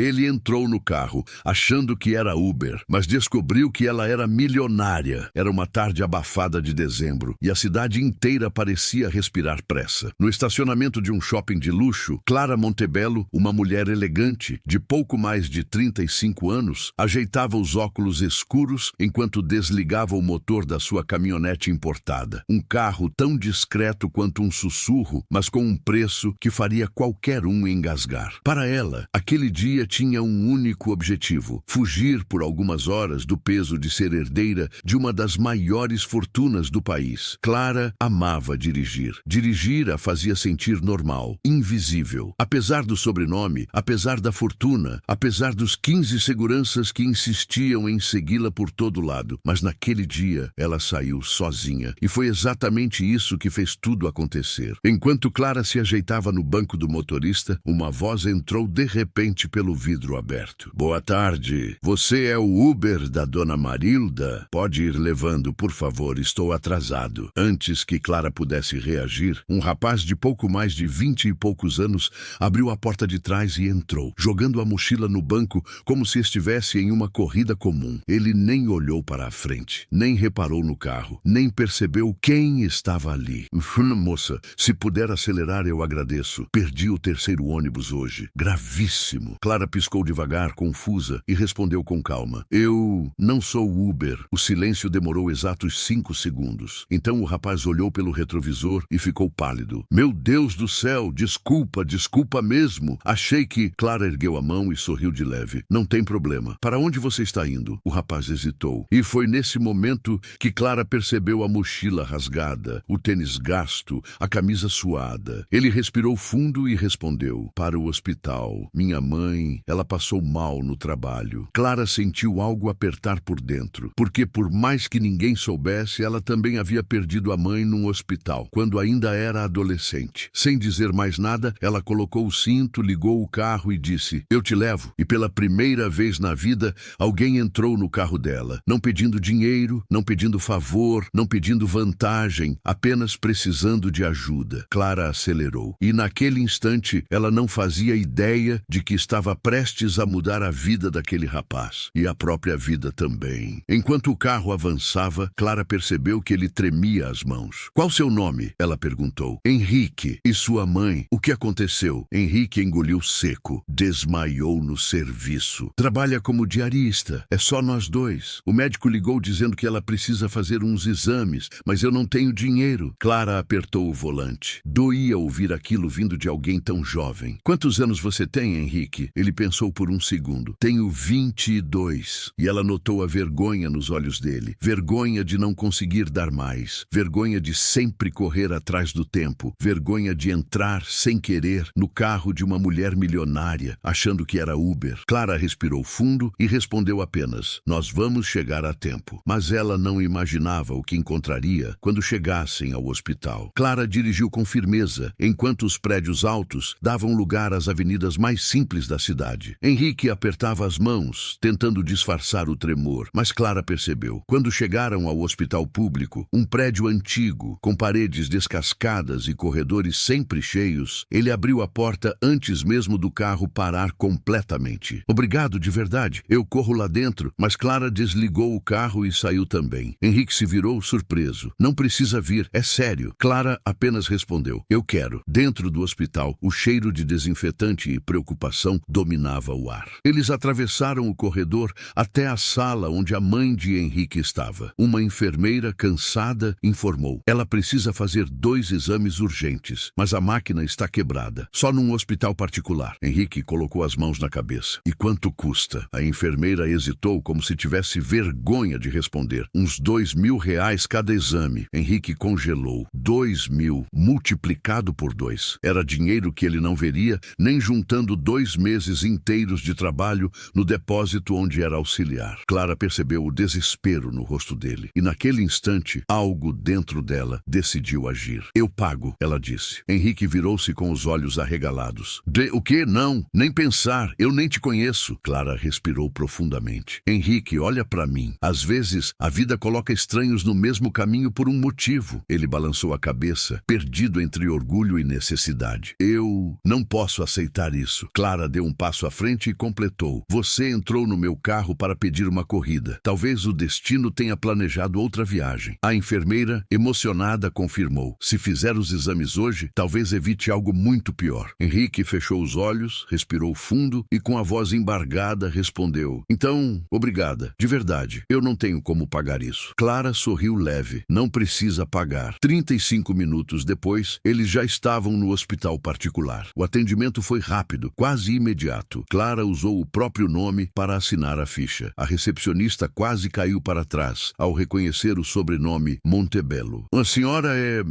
Ele entrou no carro, achando que era Uber, mas descobriu que ela era milionária. Era uma tarde abafada de dezembro, e a cidade inteira parecia respirar pressa. No estacionamento de um shopping de luxo, Clara Montebello, uma mulher elegante, de pouco mais de 35 anos, ajeitava os óculos escuros enquanto desligava o motor da sua caminhonete importada. Um carro tão discreto quanto um sussurro, mas com um preço que faria qualquer um engasgar. Para ela, aquele dia tinha um único objetivo: fugir por algumas horas do peso de ser herdeira de uma das maiores fortunas do país. Clara amava dirigir. Dirigir a fazia sentir normal, invisível. Apesar do sobrenome, apesar da fortuna, apesar dos 15 seguranças que insistiam em segui-la por todo lado. Mas naquele dia, ela saiu sozinha. E foi exatamente isso que fez tudo acontecer. Enquanto Clara se ajeitava no banco do motorista, uma voz entrou de repente pelo vidro aberto. Boa tarde. Você é o Uber da dona Marilda? Pode ir levando, por favor, estou atrasado. Antes que Clara pudesse reagir, um rapaz de pouco mais de 20 e poucos anos abriu a porta de trás e entrou, jogando a mochila no banco como se estivesse em uma corrida comum. Ele nem olhou para a frente, nem reparou no carro, nem percebeu quem estava ali. Moça, se puder acelerar, eu agradeço. Perdi o terceiro ônibus hoje. Gravíssimo. Clara piscou devagar, confusa, e respondeu com calma. Eu não sou Uber. O silêncio demorou exatos 5 segundos. Então o rapaz olhou pelo retrovisor e ficou pálido. Meu Deus do céu, desculpa mesmo. Achei que... Clara ergueu a mão e sorriu de leve. Não tem problema. Para onde você está indo? O rapaz hesitou. E foi nesse momento que Clara percebeu a mochila rasgada, o tênis gasto, a camisa suada. Ele respirou fundo e respondeu. Para o hospital. Minha mãe, ela passou mal no trabalho. Clara sentiu algo apertar por dentro, porque por mais que ninguém soubesse, ela também havia perdido a mãe num hospital, quando ainda era adolescente. Sem dizer mais nada, ela colocou o cinto, ligou o carro e disse, eu te levo. E pela primeira vez na vida, alguém entrou no carro dela, não pedindo dinheiro, não pedindo favor, não pedindo vantagem, apenas precisando de ajuda. Clara acelerou. E naquele instante, ela não fazia ideia de que estava prestes a mudar a vida daquele rapaz. E a própria vida também. Enquanto o carro avançava, Clara percebeu que ele tremia as mãos. Qual seu nome? Ela perguntou. Henrique. E sua mãe? O que aconteceu? Henrique engoliu seco. Desmaiou no serviço. Trabalha como diarista. É só nós dois. O médico ligou dizendo que ela precisa fazer uns exames, mas eu não tenho dinheiro. Clara apertou o volante. Doía ouvir aquilo vindo de alguém tão jovem. Quantos anos você tem, Henrique? Ele pensou por um segundo. Tenho 22. E ela notou a vergonha nos olhos dele. Vergonha de não conseguir dar mais. Vergonha de sempre correr atrás do tempo. Vergonha de entrar, sem querer, no carro de uma mulher milionária, achando que era Uber. Clara respirou fundo e respondeu apenas, nós vamos chegar a tempo. Mas ela não imaginava o que encontraria quando chegassem ao hospital. Clara dirigiu com firmeza, enquanto os prédios altos davam lugar às avenidas mais simples da cidade. Henrique apertava as mãos, tentando disfarçar o tremor, mas Clara percebeu. Quando chegaram ao hospital público, um prédio antigo, com paredes descascadas e corredores sempre cheios, ele abriu a porta antes mesmo do carro parar completamente. Obrigado, de verdade. Eu corro lá dentro, mas Clara desligou o carro e saiu também. Henrique se virou surpreso. Não precisa vir, é sério. Clara apenas respondeu, eu quero. Dentro do hospital, o cheiro de desinfetante e preocupação dominava o ar. Eles atravessaram o corredor até a sala onde a mãe de Henrique estava. Uma enfermeira cansada informou. Ela precisa fazer 2 exames urgentes, mas a máquina está quebrada. Só num hospital particular. Henrique colocou as mãos na cabeça. E quanto custa? A enfermeira hesitou como se tivesse vergonha de responder. Uns R$2.000 cada exame. Henrique congelou. 2.000 multiplicado por 2. Era dinheiro que ele não veria, nem juntando 2 meses inteiros de trabalho no depósito onde era auxiliar. Clara percebeu o desespero no rosto dele. E naquele instante, algo dentro dela decidiu agir. Eu pago, ela disse. Henrique virou-se com os olhos arregalados. O quê? Não, nem pensar. Eu nem te conheço. Clara respirou profundamente. Henrique, olha pra mim. Às vezes, a vida coloca estranhos no mesmo caminho por um motivo. Ele balançou a cabeça, perdido entre orgulho e necessidade. Eu não posso aceitar isso. Clara deu um passo passo à frente e completou: você entrou no meu carro para pedir uma corrida. Talvez o destino tenha planejado outra viagem. A enfermeira, emocionada, confirmou: se fizer os exames hoje, talvez evite algo muito pior. Henrique fechou os olhos, respirou fundo e com a voz embargada respondeu: então, obrigada. De verdade, eu não tenho como pagar isso. Clara sorriu leve: não precisa pagar. 35 minutos depois, eles já estavam no hospital particular. O atendimento foi rápido, quase imediato. Clara usou o próprio nome para assinar a ficha. A recepcionista quase caiu para trás ao reconhecer o sobrenome Montebello. A senhora é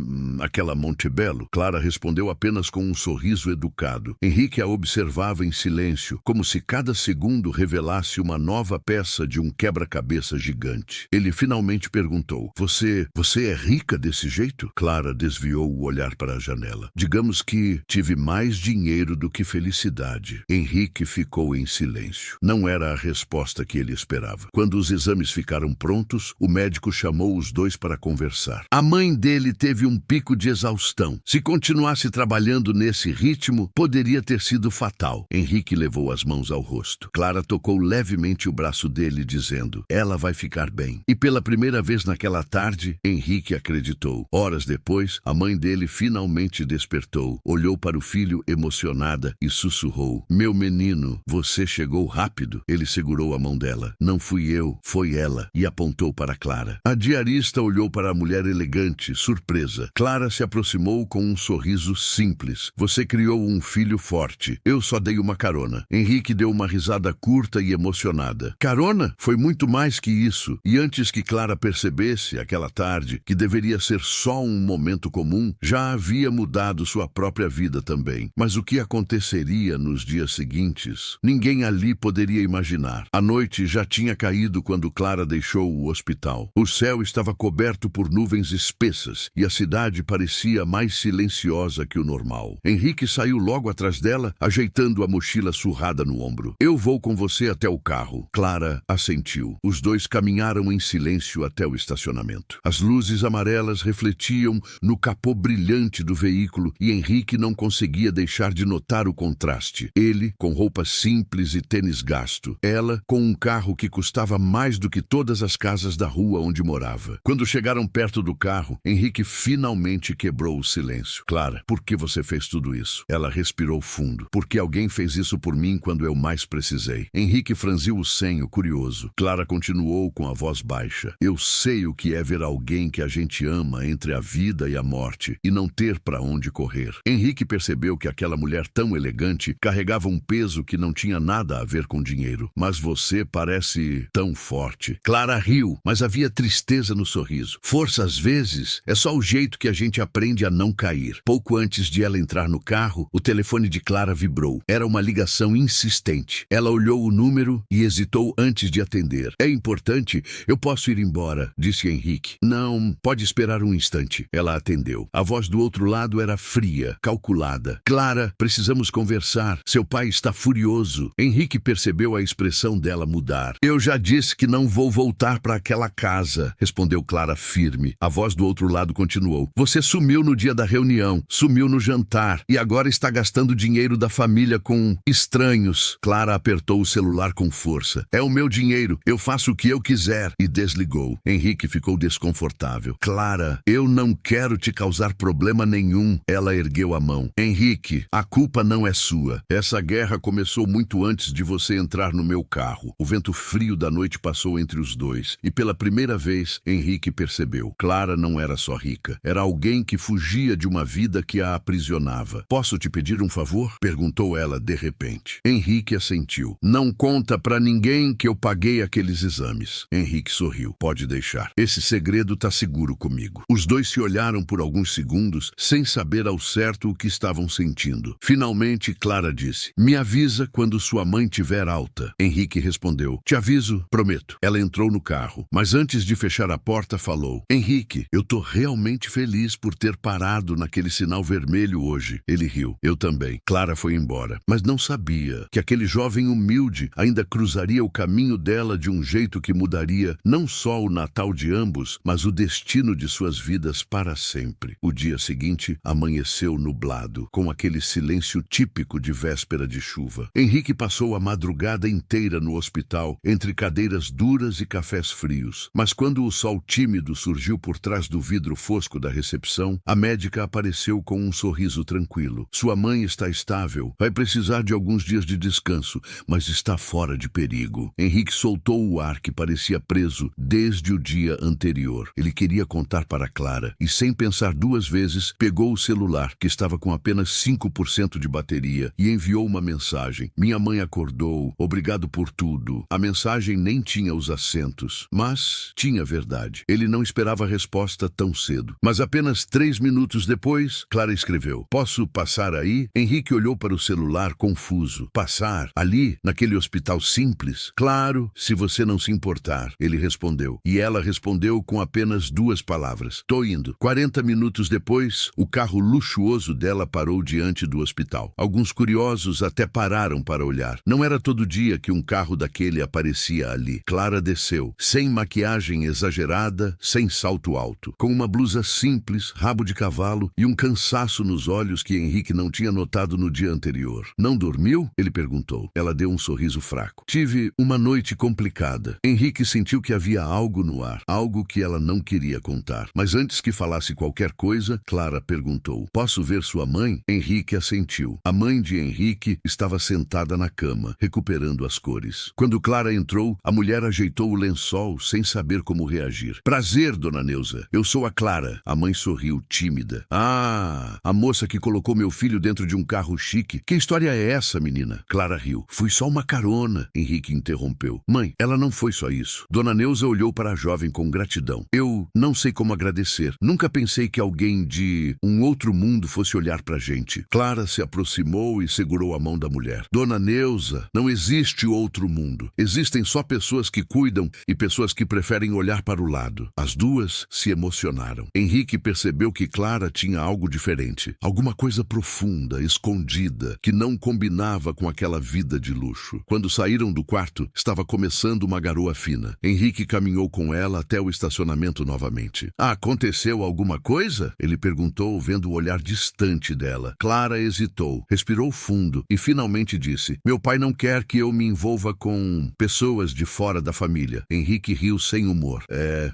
aquela Montebello? Clara respondeu apenas com um sorriso educado. Henrique a observava em silêncio, como se cada segundo revelasse uma nova peça de um quebra-cabeça gigante. Ele finalmente perguntou: Você é rica desse jeito? Clara desviou o olhar para a janela. Digamos que tive mais dinheiro do que felicidade. Henrique ficou em silêncio. Não era a resposta que ele esperava. Quando os exames ficaram prontos, o médico chamou os dois para conversar. A mãe dele teve um pico de exaustão. Se continuasse trabalhando nesse ritmo, poderia ter sido fatal. Henrique levou as mãos ao rosto. Clara tocou levemente o braço dele, dizendo: ela vai ficar bem. E pela primeira vez naquela tarde, Henrique acreditou. Horas depois, a mãe dele finalmente despertou, olhou para o filho emocionada e sussurrou: meu menino, você chegou rápido. Ele segurou a mão dela. Não fui eu, foi ela, e apontou para Clara. A diarista olhou para a mulher elegante, surpresa. Clara se aproximou com um sorriso simples. Você criou um filho forte. Eu só dei uma carona. Henrique deu uma risada curta e emocionada. Carona? Foi muito mais que isso. E antes que Clara percebesse, aquela tarde, que deveria ser só um momento comum, já havia mudado sua própria vida também. Mas o que aconteceria nos dias seguintes? Ninguém ali poderia imaginar. A noite já tinha caído quando Clara deixou o hospital. O céu estava coberto por nuvens espessas e a cidade parecia mais silenciosa que o normal. Henrique saiu logo atrás dela, ajeitando a mochila surrada no ombro. Eu vou com você até o carro. Clara assentiu. Os dois caminharam em silêncio até o estacionamento. As luzes amarelas refletiam no capô brilhante do veículo e Henrique não conseguia deixar de notar o contraste. Ele, com roupa simples e tênis gasto. Ela, com um carro que custava mais do que todas as casas da rua onde morava. Quando chegaram perto do carro, Henrique finalmente quebrou o silêncio. Clara, por que você fez tudo isso? Ela respirou fundo. Porque alguém fez isso por mim quando eu mais precisei. Henrique franziu o senho, curioso. Clara continuou com a voz baixa. Eu sei o que é ver alguém que a gente ama entre a vida e a morte e não ter para onde correr. Henrique percebeu que aquela mulher tão elegante carregava um peso que não tinha nada a ver com dinheiro. Mas você parece tão forte. Clara riu, mas havia tristeza no sorriso. Força, às vezes, é só o jeito que a gente aprende a não cair. Pouco antes de ela entrar no carro, o telefone de Clara vibrou. Era uma ligação insistente. Ela olhou o número e hesitou antes de atender. É importante, eu posso ir embora, disse Henrique. Não, pode esperar um instante. Ela atendeu. A voz do outro lado era fria, calculada. Clara, precisamos conversar. Seu pai está furioso. Henrique percebeu a expressão dela mudar. Eu já disse que não vou voltar para aquela casa, respondeu Clara firme. A voz do outro lado continuou. Você sumiu no dia da reunião, sumiu no jantar e agora está gastando dinheiro da família com estranhos. Clara apertou o celular com força. É o meu dinheiro, eu faço o que eu quiser. E desligou. Henrique ficou desconfortável. Clara, eu não quero te causar problema nenhum. Ela ergueu a mão. Henrique, a culpa não é sua. Essa guerra começou muito antes de você entrar no meu carro. O vento frio da noite passou entre os dois. E pela primeira vez, Henrique percebeu. Clara não era só rica. Era alguém que fugia de uma vida que a aprisionava. Posso te pedir um favor? Perguntou ela de repente. Henrique assentiu. Não conta pra ninguém que eu paguei aqueles exames. Henrique sorriu. Pode deixar. Esse segredo tá seguro comigo. Os dois se olharam por alguns segundos, sem saber ao certo o que estavam sentindo. Finalmente, Clara disse. Me avisa quando sua mãe tiver alta. Henrique respondeu. Te aviso, prometo. Ela entrou no carro, mas antes de fechar a porta, falou. Henrique, eu tô realmente feliz por ter parado naquele sinal vermelho hoje. Ele riu. Eu também. Clara foi embora, mas não sabia que aquele jovem humilde ainda cruzaria o caminho dela de um jeito que mudaria não só o Natal de ambos, mas o destino de suas vidas para sempre. O dia seguinte amanheceu nublado, com aquele silêncio típico de véspera de chuva. Henrique passou a madrugada inteira no hospital, entre cadeiras duras e cafés frios. Mas quando o sol tímido surgiu por trás do vidro fosco da recepção, a médica apareceu com um sorriso tranquilo. Sua mãe está estável, vai precisar de alguns dias de descanso, mas está fora de perigo. Henrique soltou o ar que parecia preso desde o dia anterior. Ele queria contar para Clara e, sem pensar duas vezes, pegou o celular, que estava com apenas 5% de bateria, e enviou uma mensagem. Minha mãe acordou, obrigado por tudo. A mensagem nem tinha os acentos, mas tinha verdade. Ele não esperava a resposta tão cedo. Mas apenas 3 minutos depois, Clara escreveu: posso passar aí? Henrique olhou para o celular confuso. Passar? Ali, naquele hospital simples? Claro, se você não se importar, ele respondeu. E ela respondeu com apenas 2 palavras: tô indo. 40 minutos depois, o carro luxuoso dela parou diante do hospital. Alguns curiosos até pararam para olhar. Não era todo dia que um carro daquele aparecia ali. Clara desceu, sem maquiagem exagerada, sem salto alto, com uma blusa simples, rabo de cavalo e um cansaço nos olhos que Henrique não tinha notado no dia anterior. Não dormiu? Ele perguntou. Ela deu um sorriso fraco. Tive uma noite complicada. Henrique sentiu que havia algo no ar, algo que ela não queria contar. Mas antes que falasse qualquer coisa, Clara perguntou: posso ver sua mãe? Henrique assentiu. A mãe de Henrique estava sentada na cama, recuperando as cores. Quando Clara entrou, a mulher ajeitou o lençol sem saber como reagir. Prazer, dona Neuza. Eu sou a Clara. A mãe sorriu, tímida. Ah, a moça que colocou meu filho dentro de um carro chique. Que história é essa, menina? Clara riu. Fui só uma carona, Henrique interrompeu. Mãe, ela não foi só isso. Dona Neuza olhou para a jovem com gratidão. Eu não sei como agradecer. Nunca pensei que alguém de um outro mundo fosse olhar pra gente. Clara se aproximou e segurou a mão da mulher. Dona Neuza, não existe outro mundo. Existem só pessoas que cuidam e pessoas que preferem olhar para o lado. As duas se emocionaram. Henrique percebeu que Clara tinha algo diferente. Alguma coisa profunda, escondida, que não combinava com aquela vida de luxo. Quando saíram do quarto, estava começando uma garoa fina. Henrique caminhou com ela até o estacionamento novamente. Aconteceu alguma coisa? Ele perguntou, vendo o olhar distante dela. Clara hesitou, respirou fundo e finalmente disse: meu pai não quer que eu me envolva com pessoas de fora da família. Henrique riu sem humor.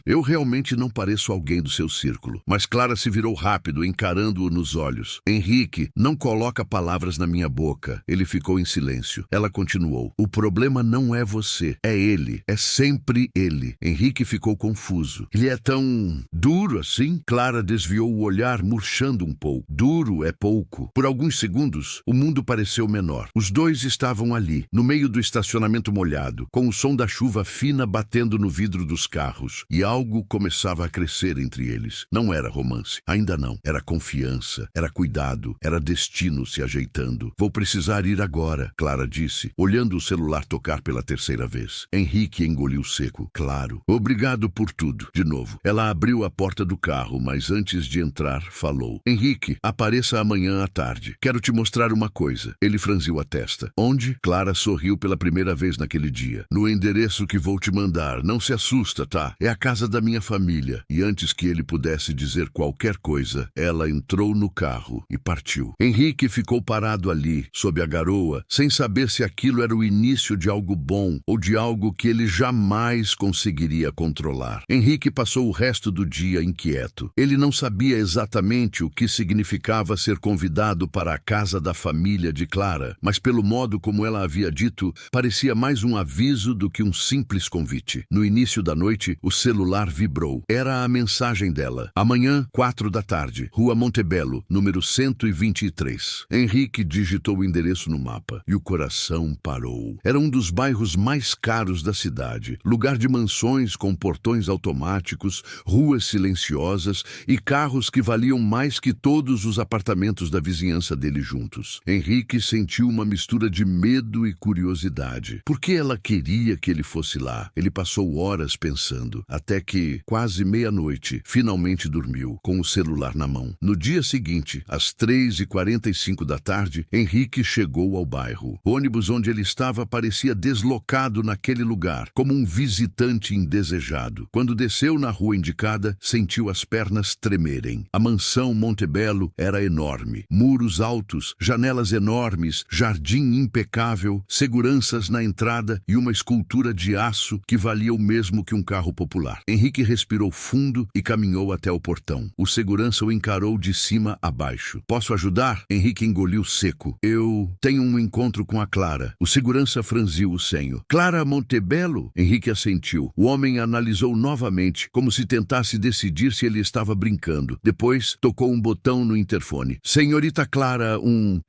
Eu realmente não pareço alguém do seu círculo. Mas Clara se virou rápido, encarando-o nos olhos. Henrique, não coloca palavras na minha boca. Ele ficou em silêncio. Ela continuou: o problema não é você, é ele. É sempre ele. Henrique ficou confuso. Ele é tão duro assim? Clara desviou o olhar, murchando um pouco. Duro é pouco. Por alguns segundos, o mundo pareceu menor. Os dois estavam ali, no meio do estacionamento molhado, com o som da chuva fina batendo no vidro dos carros. E algo começava a crescer entre eles. Não era romance. Ainda não. Era confiança. Era cuidado. Era destino se ajeitando. Vou precisar ir agora, Clara disse, olhando o celular tocar pela 3ª vez. Henrique engoliu seco. Claro. Obrigado por tudo. De novo. Ela abriu a porta do carro, mas antes de entrar, falou: Henrique, apareça amanhã à tarde. Quero te mostrar uma coisa. Ele franziu a testa. Onde? Clara sorriu pela primeira vez naquele dia. No endereço que vou te mandar. Não se assusta, tá? É a casa da minha família. E antes que ele pudesse dizer qualquer coisa, ela entrou no carro e partiu. Henrique ficou parado ali, sob a garoa, sem saber se aquilo era o início de algo bom ou de algo que ele jamais conseguiria controlar. Henrique passou o resto do dia inquieto. Ele não sabia exatamente o que significava ser convidado para a casa da família de Clara, mas pelo modo como ela havia dito, parecia mais um aviso do que um simples convite. No início da noite, o celular vibrou. Era a mensagem dela. Amanhã, 4 da tarde, Rua Montebello, número 123. Henrique digitou o endereço no mapa e o coração parou. Era um dos bairros mais caros da cidade. Lugar de mansões com portões automáticos, ruas silenciosas e carros que valiam mais que todos os apartamentos da vizinhança dele juntos. Henrique sentiu uma mistura de medo e curiosidade. Por que ela queria que ele fosse lá? Ele passou horas pensando, até que, quase meia-noite, finalmente dormiu, com o celular na mão. No dia seguinte, às 3h45 da tarde, Henrique chegou ao bairro. O ônibus onde ele estava parecia deslocado naquele lugar, como um visitante indesejado. Quando desceu na rua indicada, sentiu as pernas tremerem. A mansão Montebello era enorme. Muros altos, janelas enormes simples, jardim impecável, seguranças na entrada e uma escultura de aço que valia o mesmo que um carro popular. Henrique respirou fundo e caminhou até o portão. O segurança o encarou de cima a baixo. Posso ajudar? Henrique engoliu seco. Eu tenho um encontro com a Clara. O segurança franziu o senho. Clara Montebello? Henrique assentiu. O homem analisou novamente, como se tentasse decidir se ele estava brincando. Depois, tocou um botão no interfone. Senhorita Clara,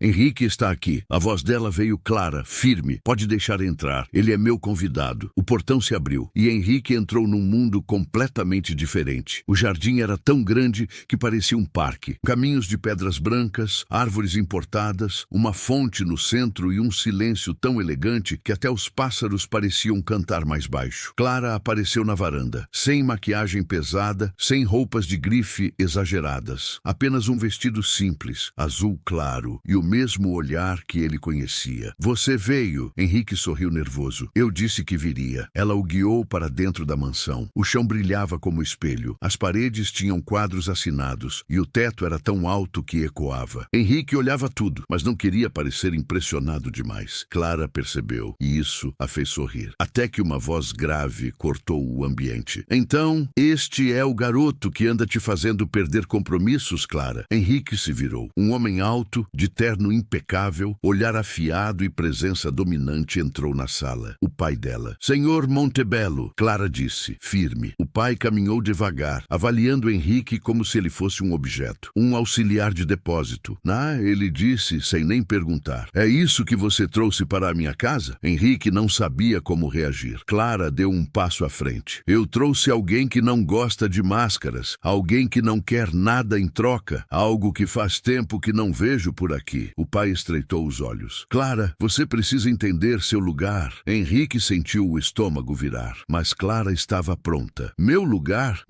Henrique está aqui. A voz dela veio clara, firme. Pode deixar entrar. Ele é meu convidado. O portão se abriu e Henrique entrou num mundo completamente diferente. O jardim era tão grande que parecia um parque. Caminhos de pedras brancas, árvores importadas, uma fonte no centro e um silêncio tão elegante que até os pássaros pareciam cantar mais baixo. Clara apareceu na varanda, sem maquiagem pesada, sem roupas de grife exageradas. Apenas um vestido simples, azul claro, e o mesmo olhar que ele conhecia. Você veio? Henrique sorriu nervoso. Eu disse que viria. Ela o guiou para dentro da mansão. O chão brilhava como espelho. As paredes tinham quadros assinados e o teto era tão alto que ecoava. Henrique olhava tudo, mas não queria parecer impressionado demais. Clara percebeu e isso a fez sorrir. Até que uma voz grave cortou o ambiente. Então, este é o garoto que anda te fazendo perder compromissos, Clara? Henrique se virou. Um homem alto, de terno impecável, olhar afiado e presença dominante entrou na sala. O pai dela. Senhor Montebello, Clara disse, firme. O pai caminhou devagar, avaliando Henrique como se ele fosse um objeto. Um auxiliar de depósito. Ele disse, sem nem perguntar. É isso que você trouxe para a minha casa? Henrique não sabia como reagir. Clara deu um passo à frente. Eu trouxe alguém que não gosta de máscaras, alguém que não quer nada em troca, algo que faz tempo que não vejo por aqui. O pai estreitou os olhos. Clara, você precisa entender seu lugar. Henrique sentiu o estômago virar, mas Clara estava pronta. Meu lugar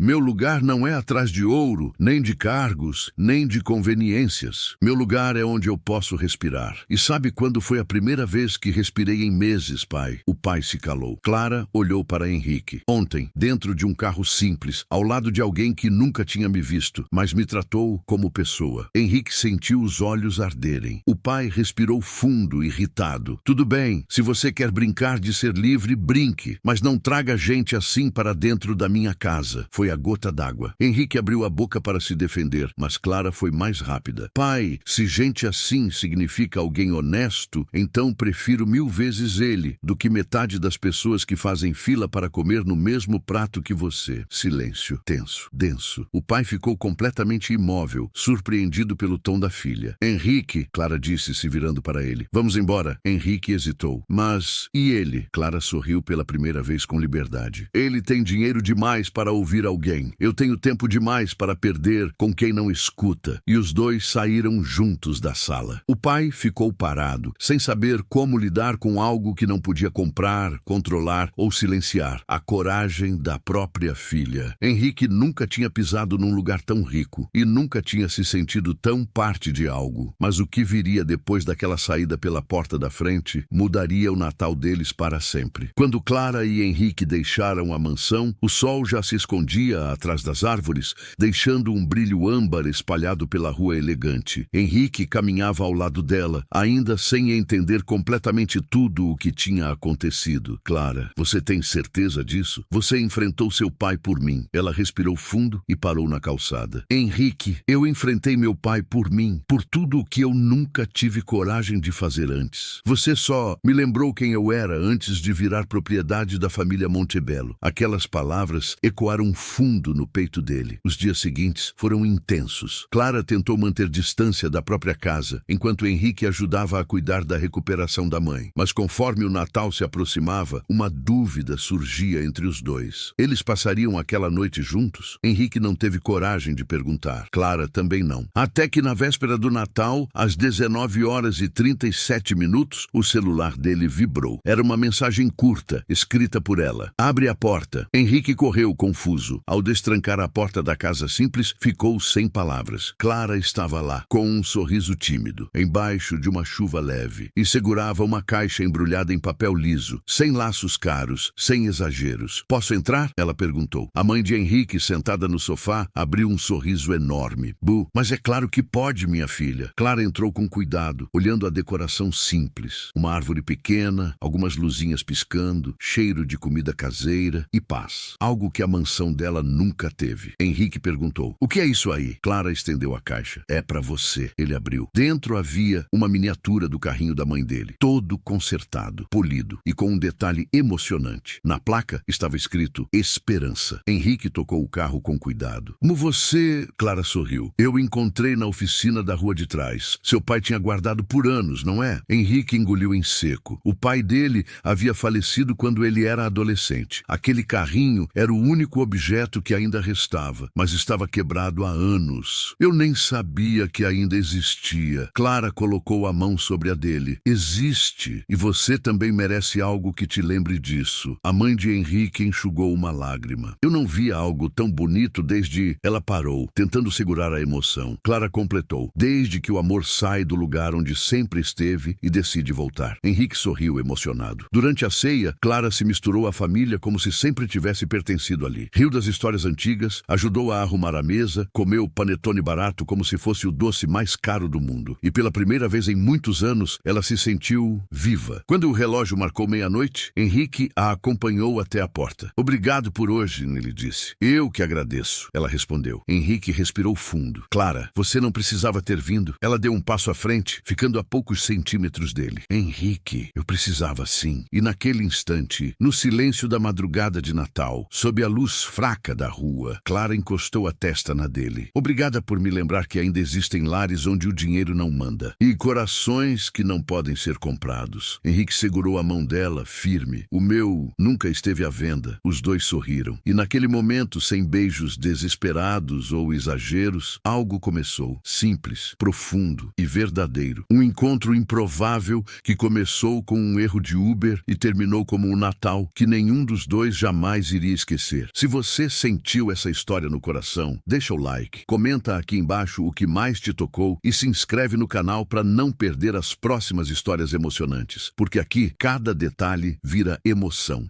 não é atrás de ouro, nem de cargos, nem de conveniências. Meu lugar é onde eu posso respirar. E sabe quando foi a primeira vez que respirei em meses, pai? O pai se calou. Clara olhou para Henrique. Ontem, dentro de um carro simples, ao lado de alguém que nunca tinha me visto, mas me tratou como pessoa. Henrique sentiu os olhos arderem. O pai respirou fundo, irritado. Tudo bem, se você quer brincar de ser livre, brinque, mas não traga gente assim para dentro da minha casa. Foi a gota d'água. Henrique abriu a boca para se defender, mas Clara foi mais rápida. Pai, se gente assim significa alguém honesto, então prefiro 1000 vezes ele do que metade das pessoas que fazem fila para comer no mesmo prato que você. Silêncio, tenso, denso. O pai ficou completamente imóvel, surpreendido pelo tom da filha. Henrique, Clara disse, se virando para ele. Vamos embora. Henrique hesitou. Mas, e ele? Clara sorriu pela primeira vez com liberdade. Ele tem dinheiro demais para ouvir alguém. Eu tenho tempo demais para perder com quem não escuta. E os dois saíram juntos da sala. O pai ficou parado, sem saber como lidar com algo que não podia comprar, controlar ou silenciar. A coragem da própria filha. Henrique nunca tinha pisado num lugar tão rico e nunca tinha se sentido tão parte de algo. Mas o que viria depois daquela saída pela porta da frente mudaria o Natal deles para sempre. Quando Clara e Henrique deixaram a mansão, o sol já se escondia atrás das árvores, deixando um brilho âmbar espalhado pela rua elegante. Henrique caminhava ao lado dela, ainda sem entender completamente tudo o que tinha acontecido. Clara, você tem certeza disso? Você enfrentou seu pai por mim. Ela respirou fundo e parou na calçada. Henrique, eu enfrentei meu pai por mim, por tudo o que eu nunca tive coragem de fazer antes. Você só me lembrou quem eu era antes de virar propriedade da família Montebello. Aquelas palavras ecoaram fundo no peito dele. Os dias seguintes foram intensos. Clara tentou manter distância da própria casa, enquanto Henrique ajudava a cuidar da recuperação da mãe. Mas conforme o Natal se aproximava, uma dúvida surgia entre os dois. Eles passariam aquela noite juntos? Henrique não teve coragem de perguntar. Clara também não. Até que na véspera do Natal, às 19h37, o celular dele vibrou. Era uma mensagem curta, escrita por ela. Abre a porta. Henrique correu confuso. Ao destrancar a porta da casa simples, ficou sem palavras. Clara estava lá, com um sorriso tímido, embaixo de uma chuva leve, e segurava uma caixa embrulhada em papel liso, sem laços caros, sem exageros. Posso entrar? Ela perguntou. A mãe de Henrique, sentada no sofá, abriu um sorriso enorme. Mas é claro que pode, minha filha. Clara entrou com cuidado, olhando olhando a decoração simples. Uma árvore pequena, algumas luzinhas piscando, cheiro de comida caseira e paz. Algo que a mansão dela nunca teve. Henrique perguntou: "O que é isso aí?" Clara estendeu a caixa. "É para você." Ele abriu. Dentro havia uma miniatura do carrinho da mãe dele, todo consertado, polido e com um detalhe emocionante. Na placa estava escrito Esperança. Henrique tocou o carro com cuidado. "Como você..." Clara sorriu. "Eu o encontrei na oficina da rua de trás. Seu pai tinha guardado por anos, não é?" Henrique engoliu em seco. O pai dele havia falecido quando ele era adolescente. Aquele carrinho era o único objeto que ainda restava, mas estava quebrado há anos. "Eu nem sabia que ainda existia." Clara colocou a mão sobre a dele. "Existe, e você também merece algo que te lembre disso." A mãe de Henrique enxugou uma lágrima. "Eu não via algo tão bonito desde..." Ela parou, tentando segurar a emoção. Clara completou: "Desde que o amor sai do lugar onde sempre esteve e decide voltar." Henrique sorriu emocionado. Durante a ceia, Clara se misturou à família como se sempre tivesse pertencido ali. Riu das histórias antigas, ajudou a arrumar a mesa, comeu panetone barato como se fosse o doce mais caro do mundo. E pela primeira vez em muitos anos, ela se sentiu viva. Quando o relógio marcou meia-noite, Henrique a acompanhou até a porta. "Obrigado por hoje," ele disse. "Eu que agradeço," ela respondeu. Henrique respirou fundo. "Clara, você não precisava ter vindo." Ela deu um passo à frente, ficando a poucos centímetros dele. "Henrique, eu precisava sim." E naquele instante, no silêncio da madrugada de Natal, sob a luz fraca da rua, Clara encostou a testa na dele. "Obrigada por me lembrar que ainda existem lares onde o dinheiro não manda. E corações que não podem ser comprados." Henrique segurou a mão dela, firme. "O meu nunca esteve à venda." Os dois sorriram. E naquele momento, sem beijos desesperados ou exageros, algo começou. Simples, profundo e verdadeiro. Um encontro improvável que começou com um erro de Uber e terminou como um Natal que nenhum dos dois jamais iria esquecer. Se você sentiu essa história no coração, deixa o like, comenta aqui embaixo o que mais te tocou e se inscreve no canal para não perder as próximas histórias emocionantes, porque aqui cada detalhe vira emoção.